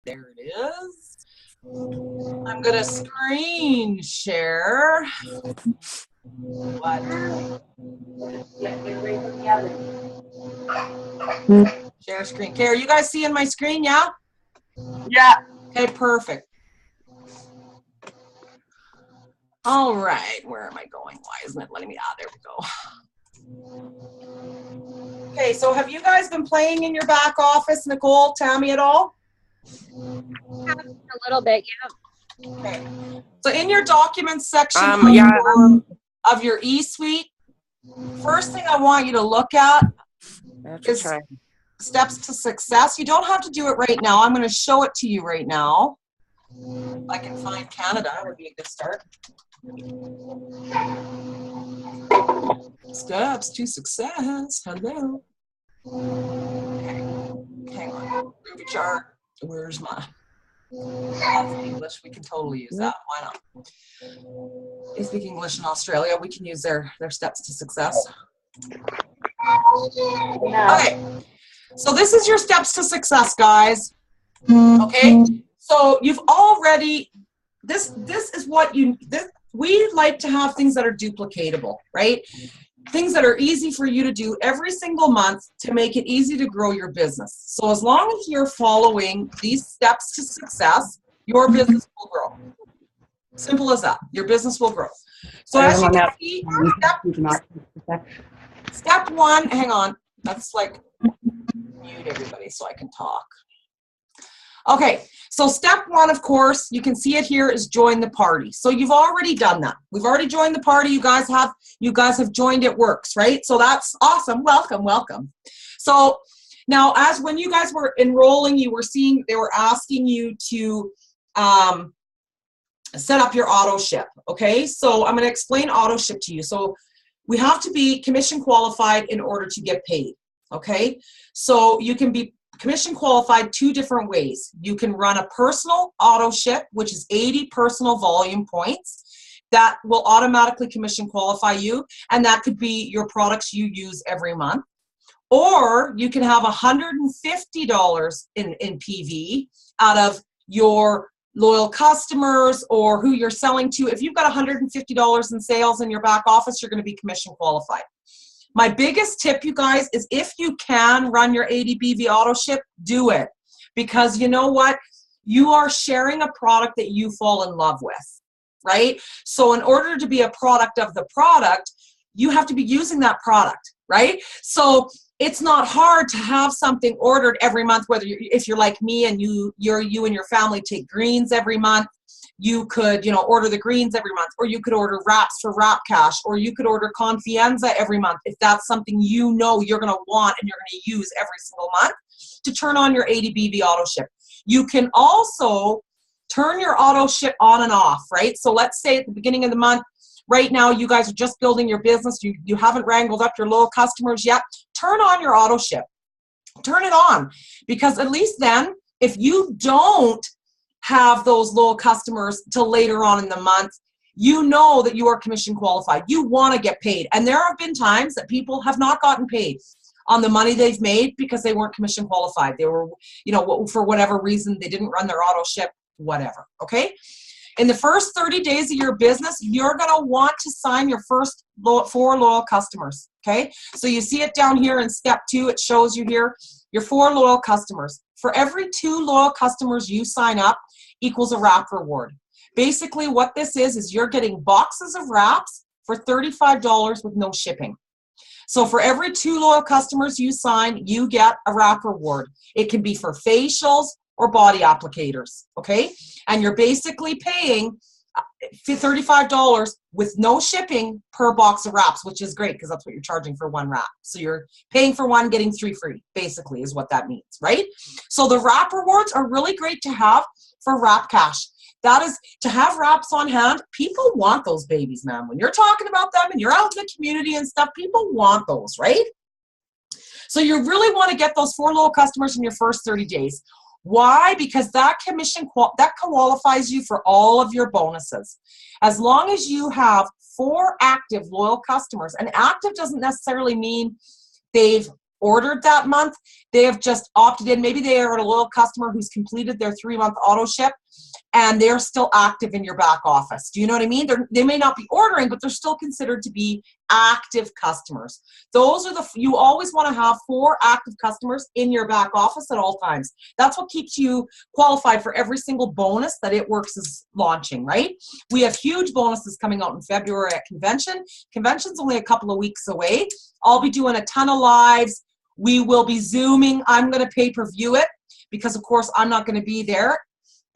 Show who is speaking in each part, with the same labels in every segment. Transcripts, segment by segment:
Speaker 1: There it is. I'm going to screen share. What? Share screen. Okay, are you guys seeing my screen? Yeah?
Speaker 2: Yeah.
Speaker 1: Okay, perfect. All right, where am I going? Why isn't it letting me? Ah, there we go. Okay, so have you guys been playing in your back office, Nicole, Tammy, at all?
Speaker 3: A little bit, yeah.
Speaker 1: Okay. So in your documents section of your e-suite, first thing I want you to look at is steps to success. You don't have to do it right now. I'm going to show it to you right now. If I can find Canada, that would be a good start. Steps to success. Hello. Okay. Hang on. Ruby chart. Where's my English? We can totally use that. Why not? They speak English in Australia. We can use their steps to success. Okay. So this is your steps to success, guys. Okay. So you've already, this is what we like to have things that are duplicatable, right? Things that are easy for you to do every single month to make it easy to grow your business. So as long as you're following these steps to success, your business will grow. Simple as that. Your business will grow. So as you can see, step one, hang on. That's like, mute everybody so I can talk. Okay, so step one, of course, you can see it here, is join the party. So you've already done that. We've already joined the party. You guys have joined It Works, right? So that's awesome. Welcome, welcome. So now, as when you guys were enrolling, you were seeing they were asking you to set up your auto ship. Okay, so I'm going to explain auto ship to you. So we have to be commission qualified in order to get paid. Okay, so you can be commission qualified two different ways. You can run a personal auto ship, which is 80 personal volume points. That will automatically commission qualify you, and that could be your products you use every month. Or you can have $150 in PV out of your loyal customers or who you're selling to. If you've got $150 in sales in your back office, you're going to be commission qualified. My biggest tip, you guys, is if you can run your 80 BV auto ship, do it. Because you know what? You are sharing a product that you fall in love with, right? So in order to be a product of the product, you have to be using that product, right? So it's not hard to have something ordered every month, whether if you're like me and you and your family take greens every month. You could, order the greens every month, or you could order wraps for Wrap Cash, or you could order Confianza every month if that's something you're going to want and you're going to use every single month to turn on your 80 BV auto ship. You can also turn your auto ship on and off, right? So let's say at the beginning of the month, right now you guys are just building your business, you haven't wrangled up your loyal customers yet, turn on your auto ship. Turn it on, because at least then, if you don't have those loyal customers till later on in the month, you know that you are commission qualified. You want to get paid. And there have been times that people have not gotten paid on the money they've made because they weren't commission qualified. They were, for whatever reason, they didn't run their auto ship, whatever, okay? In the first 30 days of your business, you're going to want to sign your first 4 loyal customers, okay? So you see it down here in step 2. It shows you here your 4 loyal customers. For every 2 loyal customers you sign up equals a wrap reward. Basically what this is you're getting boxes of wraps for $35 with no shipping. So for every 2 loyal customers you sign, you get a wrap reward. It can be for facials or body applicators, okay? And you're basically paying $35 with no shipping per box of wraps, which is great because that's what you're charging for 1 wrap. So you're paying for 1, getting 3 free, basically is what that means, right? So the wrap rewards are really great to have for Wrap Cash. That is, to have wraps on hand, people want those babies, man. When you're talking about them and you're out in the community and stuff, people want those, right? So you really want to get those 4 loyal customers in your first 30 days. Why? Because that commission that qualifies you for all of your bonuses. As long as you have 4 active loyal customers, and active doesn't necessarily mean they've ordered that month, they have just opted in. Maybe they are a loyal customer who's completed their 3-month auto ship and they're still active in your back office. Do you know what I mean? They may not be ordering, but they're still considered to be active customers. Those are you always want to have 4 active customers in your back office at all times. That's what keeps you qualified for every single bonus that It Works is launching, right? We have huge bonuses coming out in February at convention. Convention's only a couple of weeks away. I'll be doing a ton of lives. We will be Zooming. I'm going to pay-per-view it because, of course, I'm not going to be there.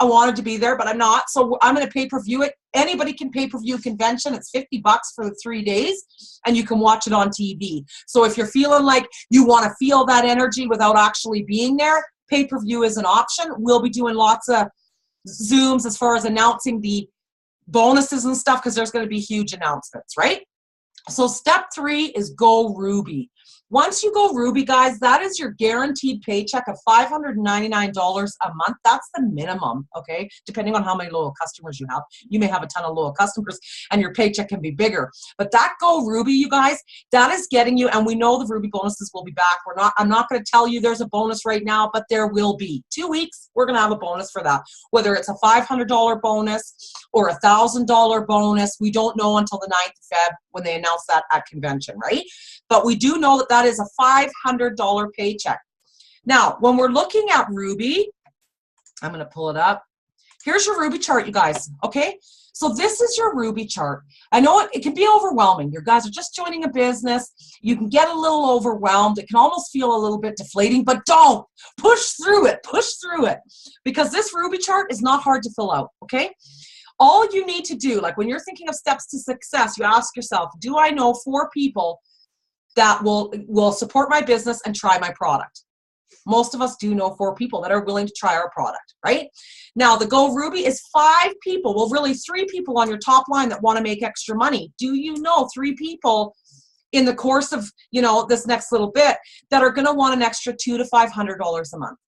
Speaker 1: I wanted to be there, but I'm not. So I'm going to pay-per-view it. Anybody can pay-per-view convention. It's $50 for the 3 days, and you can watch it on TV. So if you're feeling like you want to feel that energy without actually being there, pay-per-view is an option. We'll be doing lots of Zooms as far as announcing the bonuses and stuff because there's going to be huge announcements, right? So step 3 is go Ruby. Once you go Ruby, guys, that is your guaranteed paycheck of $599 a month. That's the minimum, okay? Depending on how many loyal customers you have. You may have a ton of loyal customers and your paycheck can be bigger. But that go Ruby, you guys, that is getting you, and we know the Ruby bonuses will be back. I'm not going to tell you there's a bonus right now, but there will be. 2 weeks, we're going to have a bonus for that. Whether it's a $500 bonus or a $1,000 bonus, we don't know until the 9th of Feb when they announce that at convention, right? But we do know that that is a $500 paycheck. Now, when we're looking at Ruby, I'm going to pull it up. Here's your Ruby chart, you guys, okay? So this is your Ruby chart. I know it can be overwhelming. You guys are just joining a business. You can get a little overwhelmed. It can almost feel a little bit deflating, but don't. Push through it. Push through it. Because this Ruby chart is not hard to fill out, okay? All you need to do, like when you're thinking of steps to success, you ask yourself, do I know 4 people that will support my business and try my product? Most of us do know 4 people that are willing to try our product, right? Now, the Go Ruby is 5 people, well, really 3 people on your top line that want to make extra money. Do you know 3 people in the course of, this next little bit that are going to want an extra $200 to $500 a month?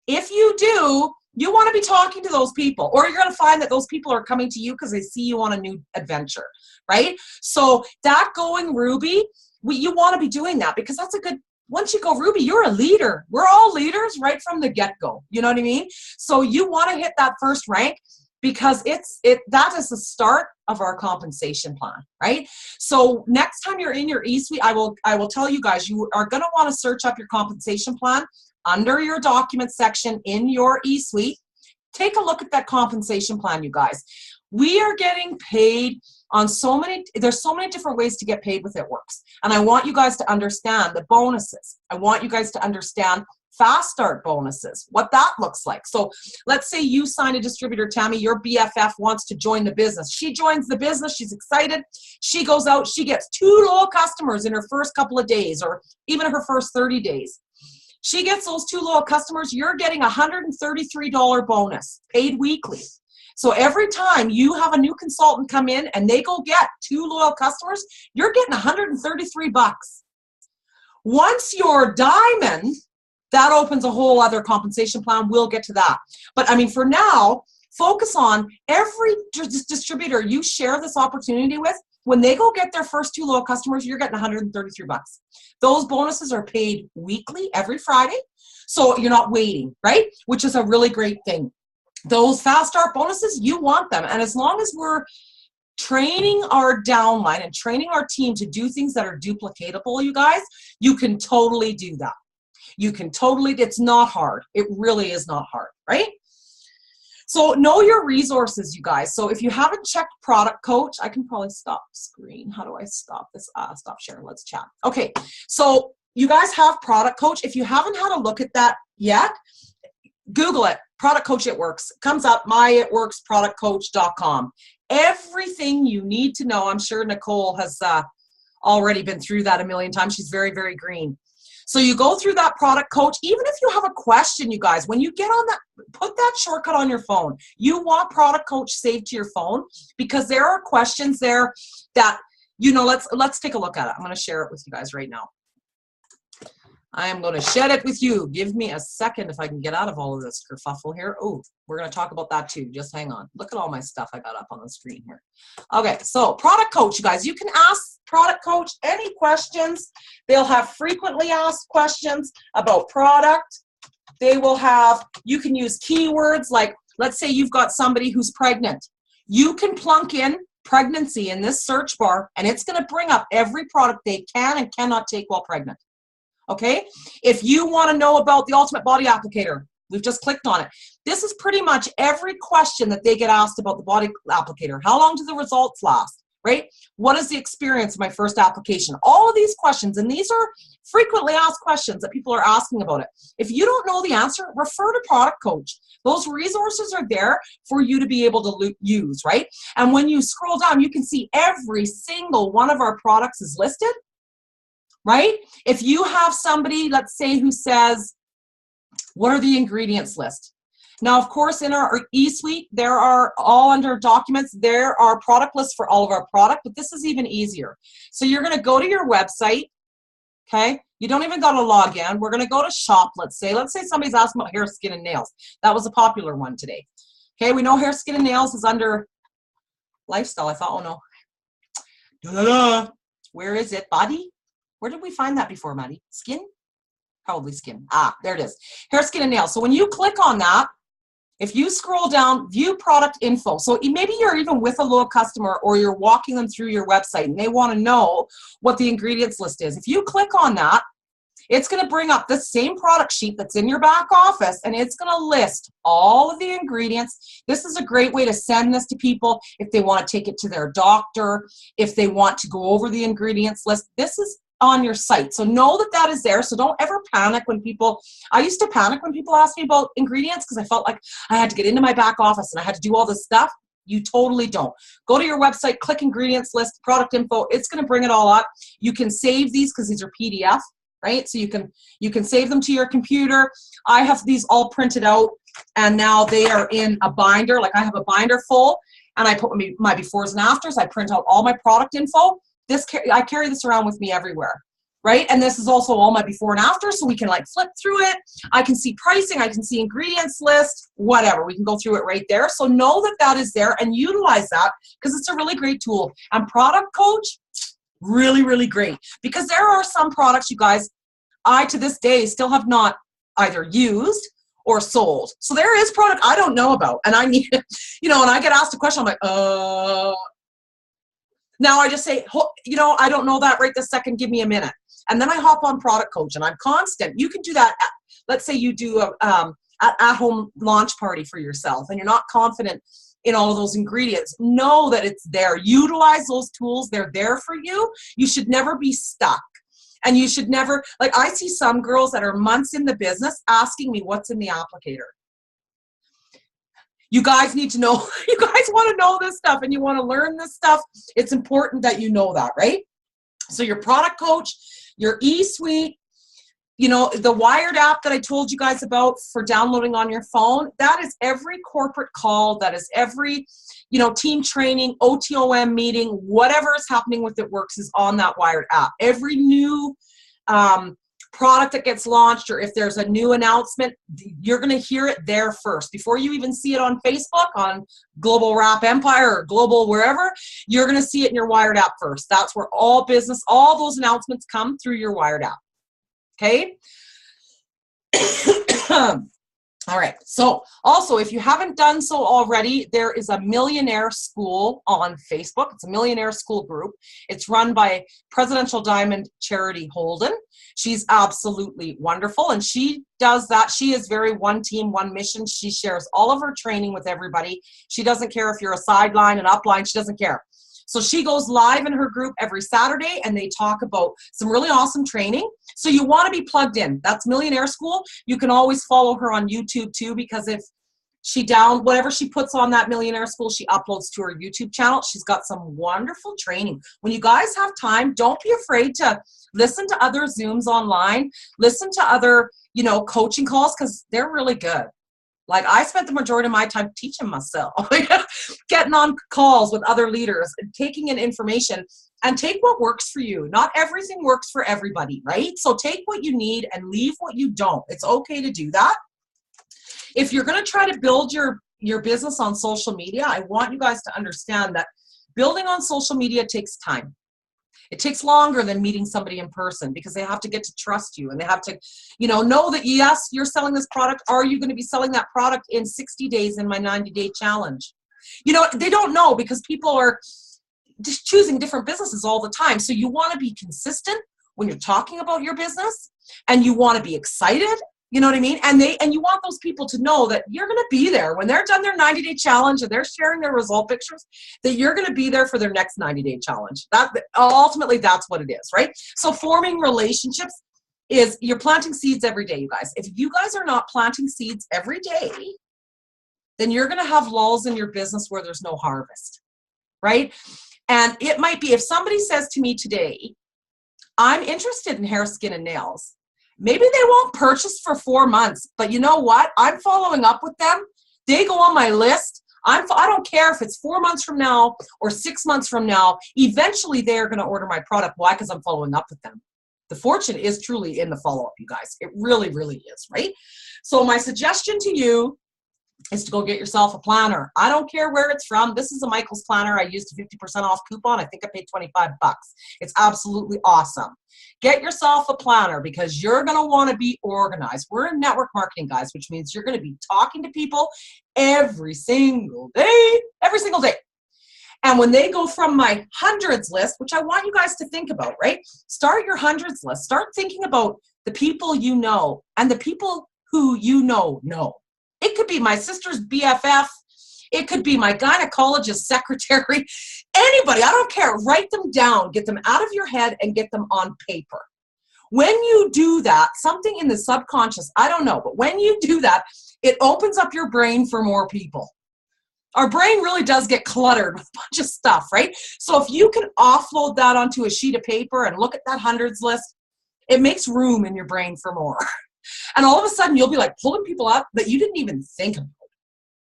Speaker 1: If you do, you want to be talking to those people, or you're going to find that those people are coming to you because they see you on a new adventure, right? So that going Ruby, you want to be doing that because that's a good, once you go Ruby, you're a leader. We're all leaders right from the get-go. You know what I mean? So you want to hit that first rank because that is the start of our compensation plan, right? So next time you're in your eSuite, I will tell you guys, you are going to want to search up your compensation plan under your document section in your eSuite. Take a look at that compensation plan, you guys. We are getting paid on there's so many different ways to get paid with It Works. And I want you guys to understand the bonuses. I want you guys to understand fast start bonuses, what that looks like. So let's say you sign a distributor, Tammy, your BFF wants to join the business. She joins the business, she's excited. She goes out, she gets 2 loyal customers in her first couple of days or even her first 30 days. She gets those 2 loyal customers, you're getting a $133 bonus paid weekly. So every time you have a new consultant come in and they go get 2 loyal customers, you're getting $133. Once you're diamond, that opens a whole other compensation plan. We'll get to that. But I mean, for now, focus on every distributor you share this opportunity with. When they go get their first 2 loyal customers, you're getting $133. Those bonuses are paid weekly every Friday. So you're not waiting, right? Which is a really great thing. Those fast start bonuses, you want them. And as long as we're training our downline and training our team to do things that are duplicatable, you guys, you can totally do that. You can totally, it's not hard. It really is not hard, right? So know your resources, you guys. So if you haven't checked Product Coach, I can probably stop screen. How do I stop this? Stop sharing. Let's chat. Okay. So you guys have Product Coach. If you haven't had a look at that yet, Google it. Product Coach It Works. It comes up, myitworksproductcoach.com. Everything you need to know. I'm sure Nicole has already been through that a million times. She's very, very green. So you go through that Product Coach. Even if you have a question, you guys, when you get on that, put that shortcut on your phone. You want Product Coach saved to your phone because there are questions there that, let's take a look at it. I'm going to share it with you guys right now. I am going to share it with you. Give me a second if I can get out of all of this kerfuffle here. Oh, we're going to talk about that too. Just hang on. Look at all my stuff I got up on the screen here. Okay, so Product Coach, you guys, you can ask product coach, any questions. They'll have frequently asked questions about product. They will have, you can use keywords like, let's say you've got somebody who's pregnant. You can plunk in pregnancy in this search bar, and it's going to bring up every product they can and cannot take while pregnant. Okay? If you want to know about the Ultimate Body Applicator, we've just clicked on it. This is pretty much every question that they get asked about the body applicator. How long do the results last? Right? What is the experience of my first application? All of these questions, and these are frequently asked questions that people are asking about it. If you don't know the answer, refer to Product Coach. Those resources are there for you to be able to use, right? And when you scroll down, you can see every single one of our products is listed, right? If you have somebody, let's say, who says, what are the ingredients list? Now, of course, in our e-suite, there are all under documents, there are product lists for all of our product, but this is even easier. So you're going to go to your website, okay? You don't even got to log in. We're going to go to shop, let's say. Let's say somebody's asking about hair, skin, and nails. That was a popular one today. Okay, we know hair, skin, and nails is under lifestyle. I thought, oh no. Da-da-da. Where is it? Body? Where did we find that before, Maddie? Skin? Probably skin. Ah, there it is. Hair, skin, and nails. So when you click on that, if you scroll down, view product info. So maybe you're even with a loyal customer or you're walking them through your website and they want to know what the ingredients list is. If you click on that, it's going to bring up the same product sheet that's in your back office, and it's going to list all of the ingredients. This is a great way to send this to people if they want to take it to their doctor, if they want to go over the ingredients list. This is on your site. So know that that is there. So don't ever panic when people, I used to panic when people asked me about ingredients because I felt like I had to get into my back office and I had to do all this stuff. You totally don't. Go to your website, click ingredients list, product info. It's going to bring it all up. You can save these because these are PDF, right? So you can save them to your computer. I have these all printed out and now they are in a binder. Like I have a binder full and I put my befores and afters. I print out all my product info. I carry this around with me everywhere, right? And this is also all my before and after, so we can like flip through it. I can see pricing, I can see ingredients list, whatever. We can go through it right there. So know that that is there and utilize that because it's a really great tool. And Product Coach, really, really great. Because there are some products, you guys, I to this day still have not either used or sold. So there is product I don't know about and I need, and I get asked a question, I'm like, now I just say, I don't know that right this second, give me a minute. And then I hop on Product Coach and I'm constant. You can do that. Let's say you do a at-home launch party for yourself and you're not confident in all of those ingredients. Know that it's there. Utilize those tools. They're there for you. You should never be stuck. And you should never, like I see some girls that are months in the business asking me what's in the applicator. You guys need to know, you guys want to know this stuff and you want to learn this stuff. It's important that you know that, right? So your Product Coach, your e-suite, the Wired app that I told you guys about for downloading on your phone, that is every corporate call, that is every, team training, OTOM meeting, whatever is happening with It Works is on that Wired app. Every new product that gets launched or if there's a new announcement, you're going to hear it there first. Before you even see it on Facebook, on Global Wrap Empire or Global wherever, you're going to see it in your Wired app first. That's where all those announcements come through your Wired app. Okay? All right. So also, if you haven't done so already, there is a Millionaire School on Facebook. It's a Millionaire School group. It's run by Presidential Diamond Charity Holden. She's absolutely wonderful. And she does that. She is very one team, one mission. She shares all of her training with everybody. She doesn't care if you're a sideline, an upline. She doesn't care. So she goes live in her group every Saturday and they talk about some really awesome training. So you want to be plugged in. That's Millionaire School. You can always follow her on YouTube too, because if whatever she puts on that Millionaire School, she uploads to her YouTube channel. She's got some wonderful training. When you guys have time, don't be afraid to listen to other Zooms online, listen to other, coaching calls because they're really good. Like I spent the majority of my time teaching myself, getting on calls with other leaders, taking in information, and take what works for you. Not everything works for everybody, right? So take what you need and leave what you don't. It's okay to do that. If you're going to try to build your business on social media, I want you guys to understand that building on social media takes time. It takes longer than meeting somebody in person because they have to get to trust you and they have to, know that, yes, you're selling this product. Are you going to be selling that product in 60 days in my 90-day challenge? They don't know because people are just choosing different businesses all the time. So you want to be consistent when you're talking about your business, and you want to be excited. You know what I mean? And you want those people to know that you're going to be there when they're done their 90-day challenge and they're sharing their result pictures, that you're going to be there for their next 90-day challenge. Ultimately, that's what it is, right? So forming relationships is you're planting seeds every day, you guys. If you guys are not planting seeds every day, then you're going to have lulls in your business where there's no harvest, right? And it might be, if somebody says to me today, I'm interested in hair, skin, and nails, maybe they won't purchase for 4 months, but you know what? I'm following up with them. They go on my list. I don't care if it's 4 months from now or 6 months from now. Eventually, they're going to order my product. Why? Because I'm following up with them. The fortune is truly in the follow-up, you guys. It really, really is, right? So my suggestion to you is to go get yourself a planner. I don't care where it's from. This is a Michael's planner. I used a 50% off coupon. I think I paid 25 bucks. It's absolutely awesome. Get yourself a planner because you're going to want to be organized. We're in network marketing, guys, which means you're going to be talking to people every single day. And when they go from my hundreds list, which I want you guys to think about, right? Start your hundreds list. Start thinking about the people you know and the people who you know. It could be my sister's BFF. It could be my gynecologist secretary. Anybody, I don't care. Write them down. Get them out of your head and get them on paper. When you do that, something in the subconscious, I don't know, but when you do that, it opens up your brain for more people. Our brain really does get cluttered with a bunch of stuff, right? So if you can offload that onto a sheet of paper and look at that hundreds list, it makes room in your brain for more. And all of a sudden, you'll be like pulling people up that you didn't even think about,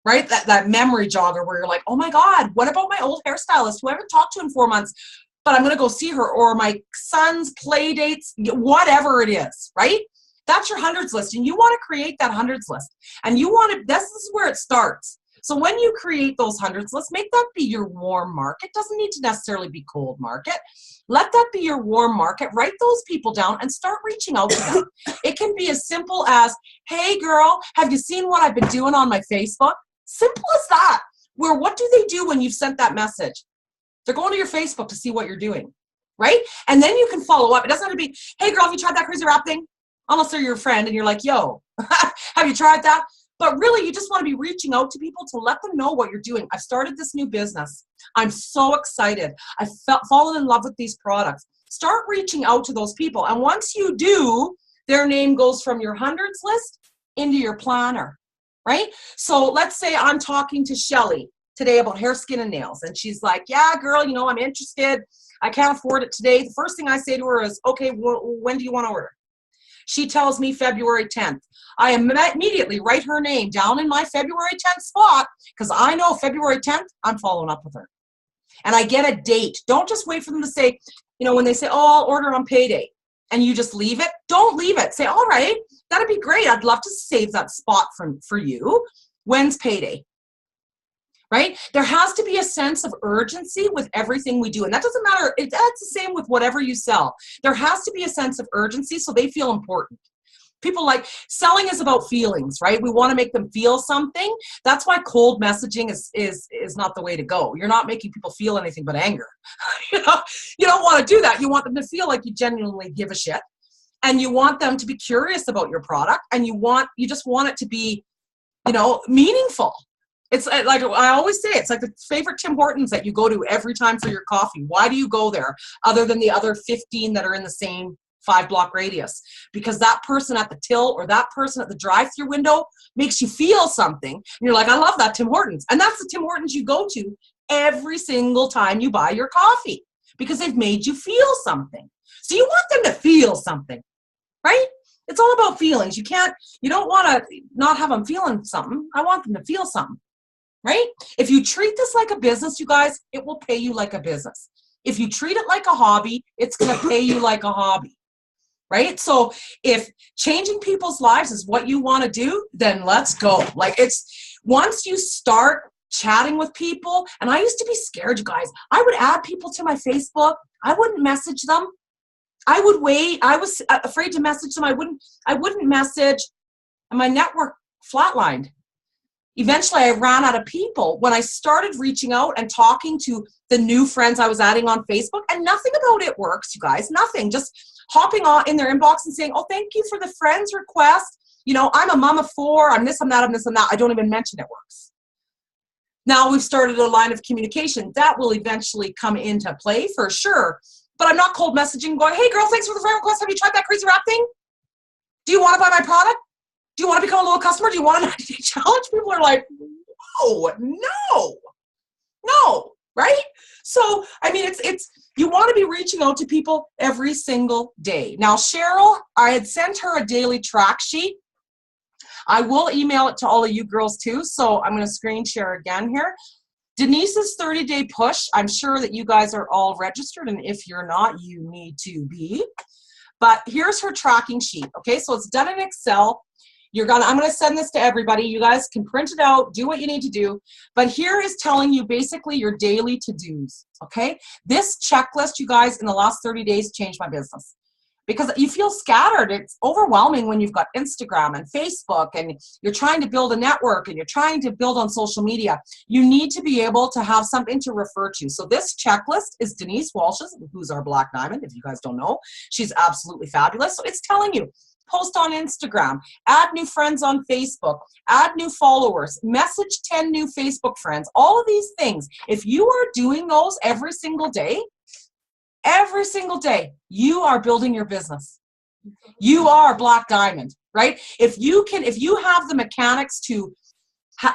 Speaker 1: right? That memory jogger where you're like, oh my God, what about my old hairstylist who I haven't talked to in 4 months, but I'm going to go see her, or my son's play dates, whatever it is, right? That's your hundreds list. And you want to create that hundreds list. And you want to, this is where it starts. So when you create those hundreds lists, make that be your warm market. Doesn't need to necessarily be cold market. Let that be your warm market. Write those people down and start reaching out to them. It can be as simple as, hey girl, have you seen what I've been doing on my Facebook? Simple as that. Where what do they do when you've sent that message? They're going to your Facebook to see what you're doing, right? And then you can follow up. It doesn't have to be, hey girl, have you tried that crazy wrap thing? Unless they're your friend and you're like, yo, have you tried that? But really, you just want to be reaching out to people to let them know what you're doing. I've started this new business. I'm so excited. I've fallen in love with these products. Start reaching out to those people. And once you do, their name goes from your hundreds list into your planner, right? So let's say I'm talking to Shelly today about hair, skin, and nails. And she's like, yeah, girl, I'm interested. I can't afford it today. The first thing I say to her is, okay, when do you want to order? She tells me February 10th. I immediately write her name down in my February 10th spot because I know February 10th, I'm following up with her. And I get a date. Don't just wait for them to say, when they say, oh, I'll order on payday, and you just leave it. Don't leave it. Say, all right, that'd be great. I'd love to save that spot for you. When's payday? Right? There has to be a sense of urgency with everything we do. And that doesn't matter. That's the same with whatever you sell. There has to be a sense of urgency so they feel important. People like selling is about feelings, right? We want to make them feel something. That's why cold messaging is not the way to go. You're not making people feel anything but anger. You don't want to do that. You want them to feel like you genuinely give a shit. And you want them to be curious about your product. And you just want it to be, meaningful. It's like I always say, it's like the favorite Tim Hortons that you go to every time for your coffee. Why do you go there other than the other 15 that are in the same 5-block radius? Because that person at the till or that person at the drive-through window makes you feel something. And you're like, I love that Tim Hortons. And that's the Tim Hortons you go to every single time you buy your coffee because they've made you feel something. So you want them to feel something, right? It's all about feelings. You don't want to not have them feeling something. I want them to feel something. Right? If you treat this like a business, you guys, it will pay you like a business. If you treat it like a hobby, it's going to pay you like a hobby. Right? So if changing people's lives is what you want to do, then let's go. Like once you start chatting with people. And I used to be scared, you guys. I would add people to my Facebook. I wouldn't message them. I would wait. I was afraid to message them. I wouldn't message, and my network flatlined. Eventually, I ran out of people when I started reaching out and talking to the new friends I was adding on Facebook, and nothing about it works, you guys. Nothing. Just hopping on in their inbox and saying, oh, thank you for the friends request. You know, I'm a mom of 4. I'm this, I'm that, I'm this, I'm that. I don't even mention it works. Now we've started a line of communication. That will eventually come into play for sure. But I'm not cold messaging going, hey, girl, thanks for the friend request. Have you tried that crazy wrap thing? Do you want to buy my product? Do you want to become a loyal customer? Do you want a 90-day challenge? People are like, no, right? So, I mean, it's you want to be reaching out to people every single day. Now, Cheryl, I had sent her a daily track sheet. I will email it to all of you girls too. So I'm going to screen share again here. Denise's 30-day push. I'm sure that you guys are all registered, and if you're not, you need to be. But here's her tracking sheet. Okay, so it's done in Excel. I'm going to send this to everybody. You guys can print it out, do what you need to do. But here is telling you basically your daily to-dos, okay? This checklist, you guys, in the last 30 days changed my business. Because you feel scattered. It's overwhelming when you've got Instagram and Facebook and you're trying to build a network and you're trying to build on social media. You need to be able to have something to refer to. So this checklist is Denise Walsh's, who's our Black Diamond, if you guys don't know. She's absolutely fabulous. So it's telling you, post on Instagram, add new friends on Facebook, add new followers, message 10 new Facebook friends, all of these things. If you are doing those every single day, you are building your business. You are Black Diamond, right? If you have the mechanics to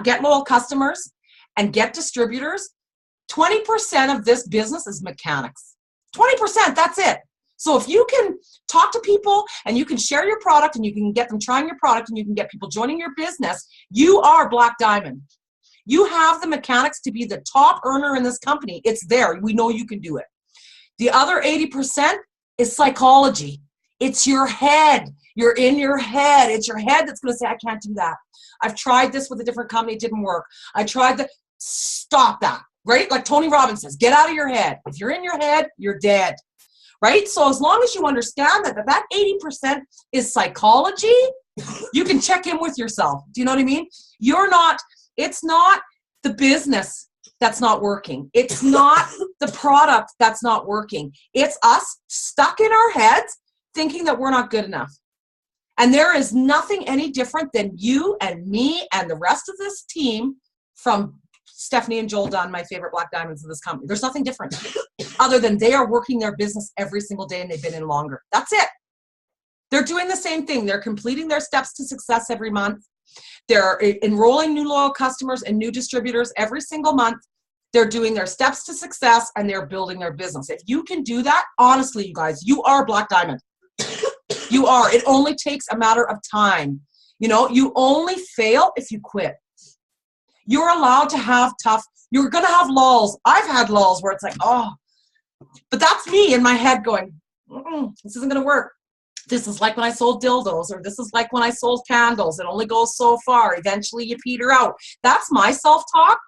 Speaker 1: get loyal customers and get distributors, 20% of this business is mechanics. 20%, that's it. So if you can talk to people and you can share your product and you can get them trying your product and you can get people joining your business, you are Black Diamond. You have the mechanics to be the top earner in this company. It's there. We know you can do it. The other 80% is psychology. It's your head. You're in your head. It's your head that's going to say, I can't do that. I've tried this with a different company. It didn't work. I tried that. Stop that, right? Like Tony Robbins says, get out of your head. If you're in your head, you're dead, right? So as long as you understand that 80% is psychology, you can check in with yourself. Do you know what I mean? It's not the business that's not working. It's not the product that's not working. It's us stuck in our heads thinking that we're not good enough. And there is nothing any different than you and me and the rest of this team, from Stephanie and Joel Dunn, my favorite Black Diamonds of this company. There's nothing different other than they are working their business every single day and they've been in longer. That's it. They're doing the same thing. They're completing their steps to success every month. They're enrolling new loyal customers and new distributors every single month. They're doing their steps to success and they're building their business. If you can do that, honestly, you guys, you are Black Diamond. You are. It only takes a matter of time. You know, you only fail if you quit. You're allowed to have you're going to have lulls. I've had lulls where it's like, oh, but that's me in my head going, this isn't going to work. This is like when I sold dildos, or this is like when I sold candles. It only goes so far. Eventually you peter out. That's my self-talk.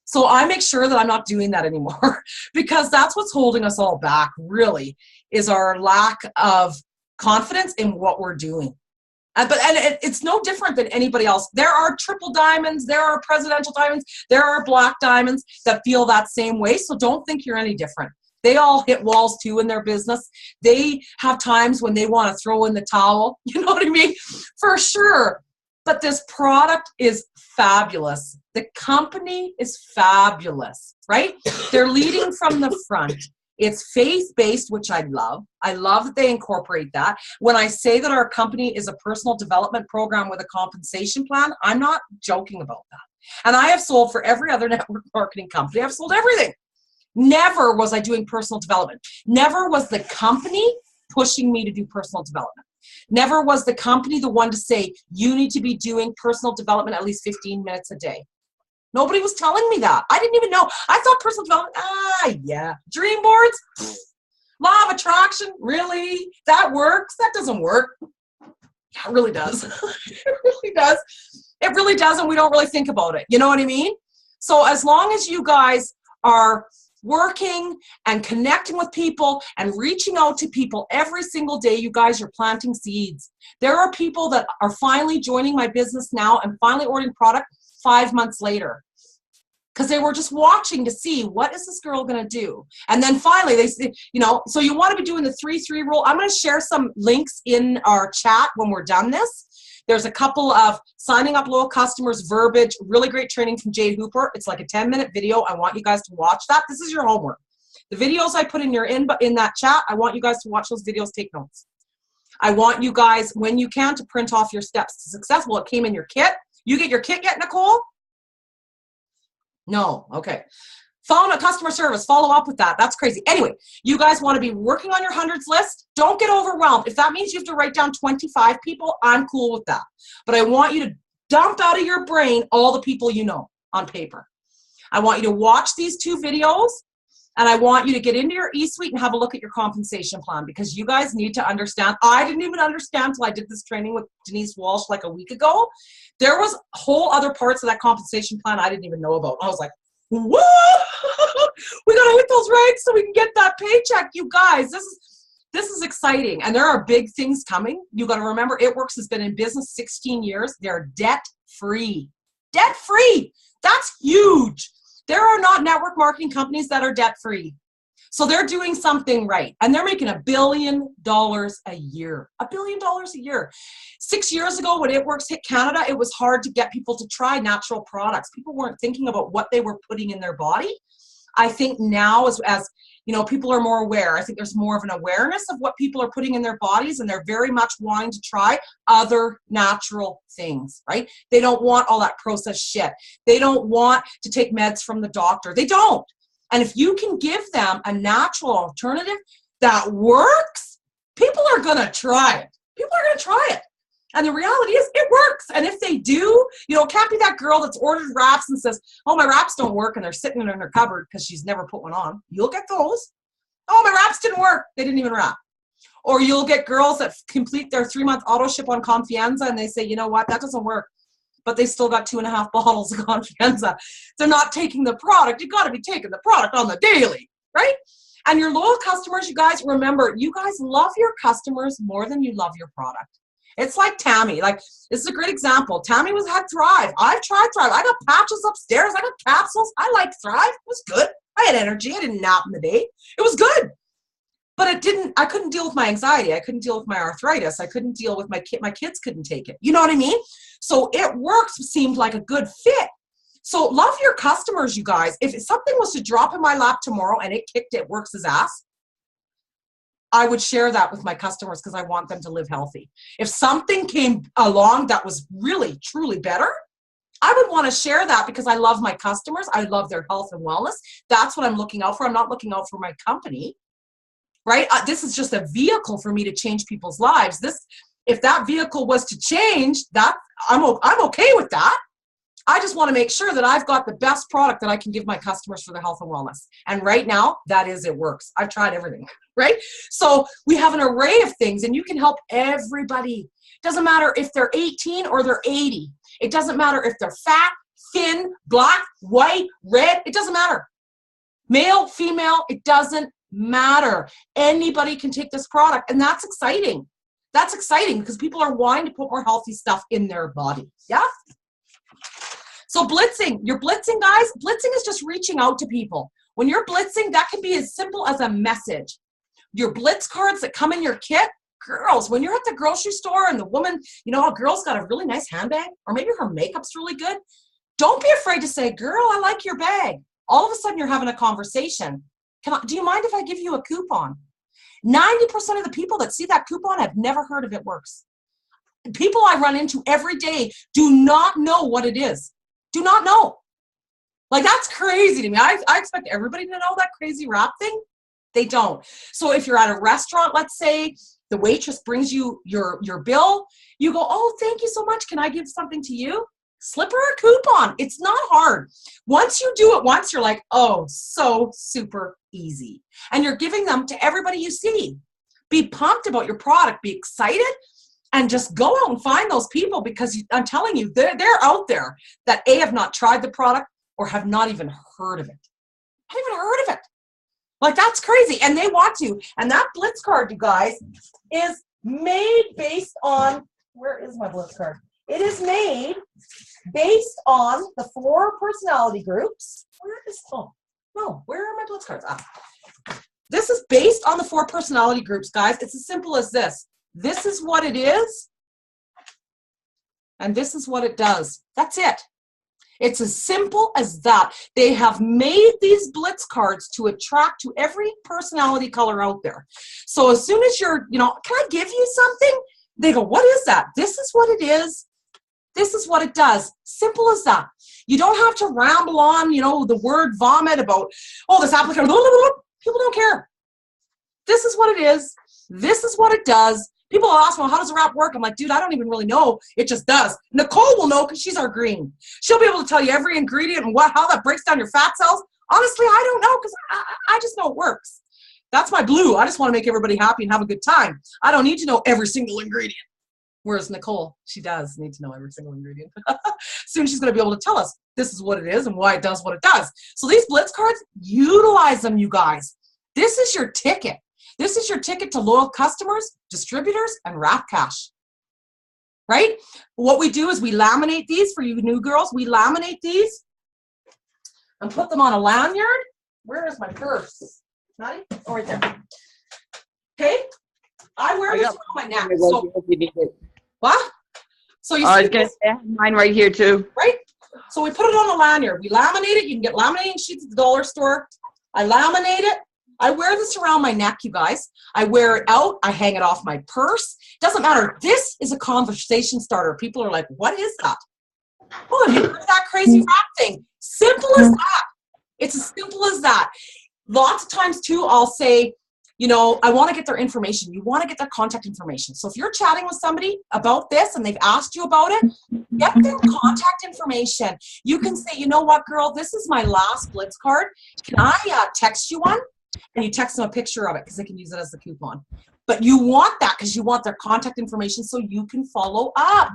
Speaker 1: So I make sure that I'm not doing that anymore, because that's what's holding us all back, really, is our lack of confidence in what we're doing. It's no different than anybody else. There are triple diamonds, there are presidential diamonds, there are Black Diamonds that feel that same way. So don't think you're any different. They all hit walls too in their business. They have times when they want to throw in the towel. You know what I mean? For sure. But this product is fabulous. The company is fabulous, right? They're leading from the front. It's faith-based, which I love. I love that they incorporate that. When I say that our company is a personal development program with a compensation plan, I'm not joking about that. And I have sold for every other network marketing company. I've sold everything. Never was I doing personal development. Never was the company pushing me to do personal development. Never was the company the one to say, you need to be doing personal development at least 15 minutes a day. Nobody was telling me that. I didn't even know. I thought personal development, yeah. Dream boards, law of attraction, really? That works? That doesn't work. Yeah, it really does. It really does. It really does, and we don't really think about it. You know what I mean? So as long as you guys are working and connecting with people and reaching out to people every single day, you guys are planting seeds. There are people that are finally joining my business now and finally ordering product 5 months later, because they were just watching to see, what is this girl going to do? And then finally they say, you know, so you want to be doing the 3-3 rule. I'm going to share some links in our chat when we're done this. There's a couple of signing up loyal customers, verbiage, really great training from Jade Hooper. It's like a 10-minute video. I want you guys to watch that. This is your homework. The videos I put in that chat, I want you guys to watch those videos, take notes. I want you guys, when you can, to print off your steps to success. Well, it came in your kit. You get your kit yet, Nicole? No, okay. Follow up customer service, follow up with that. That's crazy. Anyway, you guys want to be working on your hundreds list. Don't get overwhelmed. If that means you have to write down 25 people, I'm cool with that. But I want you to dump out of your brain all the people you know on paper. I want you to watch these 2 videos, and I want you to get into your eSuite and have a look at your compensation plan, because you guys need to understand. I didn't even understand until I did this training with Denise Walsh like a week ago. There was whole other parts of that compensation plan I didn't even know about. I was like, whoa, we gotta hit those ranks so we can get that paycheck. You guys, this is exciting, and there are big things coming. You got to remember, It Works has been in business 16 years. They're debt-free. Debt-free. That's huge. There are not network marketing companies that are debt-free. So they're doing something right, and they're making $1 billion a year. $1 billion a year. 6 years ago, when It Works hit Canada, it was hard to get people to try natural products. People weren't thinking about what they were putting in their body. I think now, as you know, people are more aware. I think there's more of an awareness of what people are putting in their bodies, and they're very much wanting to try other natural things, right? They don't want all that processed shit. They don't want to take meds from the doctor. They don't. And if you can give them a natural alternative that works, people are going to try it. People are going to try it. And the reality is, it works. And if they do, you know, it can't be that girl that's ordered wraps and says, oh, my wraps don't work, and they're sitting in her cupboard because she's never put one on. You'll get those. Oh, my wraps didn't work. They didn't even wrap. Or you'll get girls that complete their 3-month auto ship on Confianza, and they say, you know what, that doesn't work. But they still got 2.5 bottles of Confianza. They're not taking the product. You got to be taking the product on the daily, right? And your loyal customers, you guys, remember, you guys love your customers more than you love your product. It's like Tammy. Like, this is a great example. Tammy had Thrive. I've tried Thrive. I got patches upstairs. I got capsules. I like Thrive. It was good. I had energy. I didn't nap in the day. It was good. But I couldn't deal with my anxiety. I couldn't deal with my arthritis. I couldn't deal with my kids couldn't take it. You know what I mean? So It Works seemed like a good fit. So love your customers, you guys. If something was to drop in my lap tomorrow and it kicked It Works' ass, I would share that with my customers because I want them to live healthy. If something came along that was really, truly better, I would want to share that because I love my customers. I love their health and wellness. That's what I'm looking out for. I'm not looking out for my company, right? This is just a vehicle for me to change people's lives. If that vehicle was to change, that I'm okay with that. I just want to make sure that I've got the best product that I can give my customers for their health and wellness. And right now, that is It Works. I've tried everything, right? So we have an array of things, and you can help everybody. Doesn't matter if they're 18 or they're 80. It doesn't matter if they're fat, thin, black, white, red. It doesn't matter. Male, female, it doesn't matter. Anybody can take this product, and that's exciting. That's exciting because people are wanting to put more healthy stuff in their body. Yeah? So blitzing, you're blitzing, guys. Blitzing is just reaching out to people. When you're blitzing, that can be as simple as a message. Your blitz cards that come in your kit, girls, when you're at the grocery store and the woman, you know, a girl's got a really nice handbag, or maybe her makeup's really good, don't be afraid to say, girl, I like your bag. All of a sudden you're having a conversation. Do you mind if I give you a coupon? 90% of the people that see that coupon have never heard of It Works. People I run into every day do not know what it is. Do not know. Like, that's crazy to me. I expect everybody to know that crazy wrap thing. They don't. So if you're at a restaurant, let's say, the waitress brings you your bill, you go, oh, thank you so much. Can I give something to you? Slip her a coupon. It's not hard. Once you do it once, you're like, oh, so super easy. And you're giving them to everybody you see. Be pumped about your product. Be excited. And just go out and find those people, because I'm telling you, they're out there that A, have not tried the product, or have not even heard of it. Not even heard of it. Like, that's crazy. And they want to. And that Blitz card, you guys, is made based on, where is my Blitz card? It is made based on the 4 personality groups. Where is, oh, no, where are my Blitz cards? Ah. This is based on the 4 personality groups, guys. It's as simple as this. This is what it is, and this is what it does. That's it. It's as simple as that. They have made these Blitz cards to attract to every personality color out there. So as soon as you're, you know, can I give you something? They go, what is that? This is what it is. This is what it does. Simple as that. You don't have to ramble on, you know, the word vomit about, oh, this applicator. People don't care. This is what it is. This is what it does. People ask me, well, how does a wrap work? I'm like, dude, I don't even really know. It just does. Nicole will know because she's our green. She'll be able to tell you every ingredient and how that breaks down your fat cells. Honestly, I don't know because I just know it works. That's my blue. I just want to make everybody happy and have a good time. I don't need to know every single ingredient. Whereas Nicole, she does need to know every single ingredient. Soon she's going to be able to tell us this is what it is and why it does what it does. So these Blitz cards, utilize them, you guys. This is your ticket. This is your ticket to loyal customers, distributors, and Wrap Cash, right? What we do is we laminate these for you new girls. We laminate these and put them on a lanyard. Where is my purse? Maddie? Oh, right there. Okay? I wear this around my neck. So, what? So you see
Speaker 2: I was going to say mine right here too.
Speaker 1: Right? So we put it on a lanyard. We laminate it. You can get laminating sheets at the dollar store. I laminate it. I wear this around my neck, you guys. I wear it out. I hang it off my purse. Doesn't matter. This is a conversation starter. People are like, what is that? Oh, have you heard of that crazy wrap thing? Simple as that. It's as simple as that. Lots of times, too, I'll say, you know, I want to get their information. You want to get their contact information. So if you're chatting with somebody about this and they've asked you about it, get their contact information. You can say, you know what, girl, this is my last Blitz card. Can I text you one? And you text them a picture of it because they can use it as a coupon. But you want that because you want their contact information so you can follow up.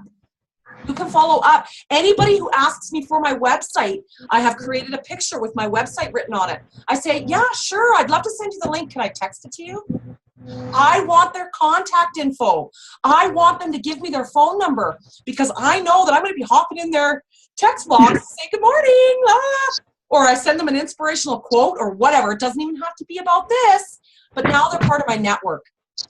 Speaker 1: You can follow up. Anybody who asks me for my website, I have created a picture with my website written on it. I say, yeah, sure, I'd love to send you the link. Can I text it to you? I want their contact info. I want them to give me their phone number because I know that I'm going to be hopping in their text box and say, good morning. Or I send them an inspirational quote or whatever. It doesn't even have to be about this, but now they're part of my network.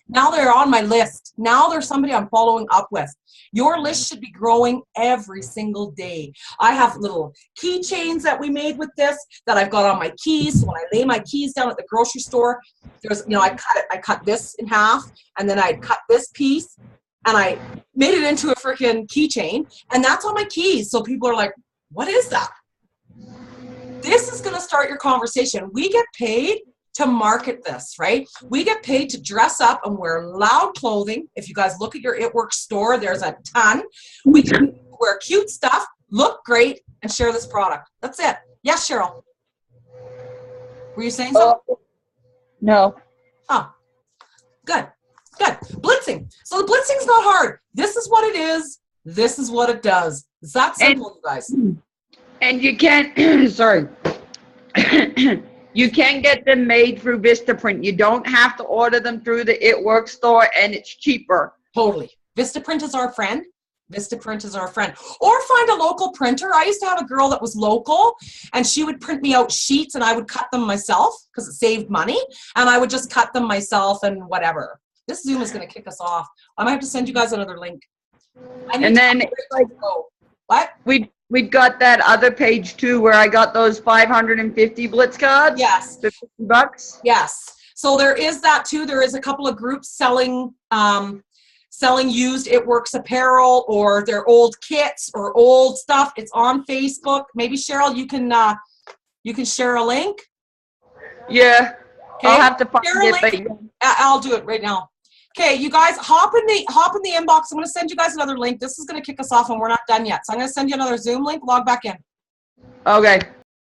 Speaker 1: Now they're on my list. Now there's somebody I'm following up with. Your list should be growing every single day. I have little keychains that we made with this that I've got on my keys. So when I lay my keys down at the grocery store, there's, you know, I cut this in half and then I cut this piece and I made it into a freaking keychain and that's on my keys. So people are like, what is that? This is going to start your conversation. We get paid to market this, right? We get paid to dress up and wear loud clothing. If you guys look at your It Works store, there's a ton. We can wear cute stuff, look great, and share this product. That's it. Yes, Cheryl? Were you saying something?
Speaker 2: No.
Speaker 1: Oh, good. Good. Blitzing. So the blitzing's not hard. This is what it is. This is what it does. It's that simple, you guys.
Speaker 2: And you can, sorry. You can get them made through Vistaprint. You don't have to order them through the It Works store, and it's cheaper.
Speaker 1: Totally. Vistaprint is our friend. Vistaprint is our friend. Or find a local printer. I used to have a girl that was local, and she would print me out sheets, and I would cut them myself because it saved money, and I would just cut them myself and whatever. This Zoom is going to kick us off. I might have to send you guys another link.
Speaker 2: And then it's like,
Speaker 1: what?
Speaker 2: We've got that other page too where I got those 550 Blitz cards.
Speaker 1: Yes.
Speaker 2: For $50.
Speaker 1: Yes. So there is that too. There is a couple of groups selling used It Works apparel or their old kits or old stuff. It's on Facebook. Maybe Cheryl, you can share a link.
Speaker 2: Yeah. Okay. I'll have to find it. But
Speaker 1: I'll do it right now. Okay, you guys, hop in the inbox. I'm going to send you guys another link. This is going to kick us off, and we're not done yet. So I'm going to send you another Zoom link. Log back in.
Speaker 2: Okay.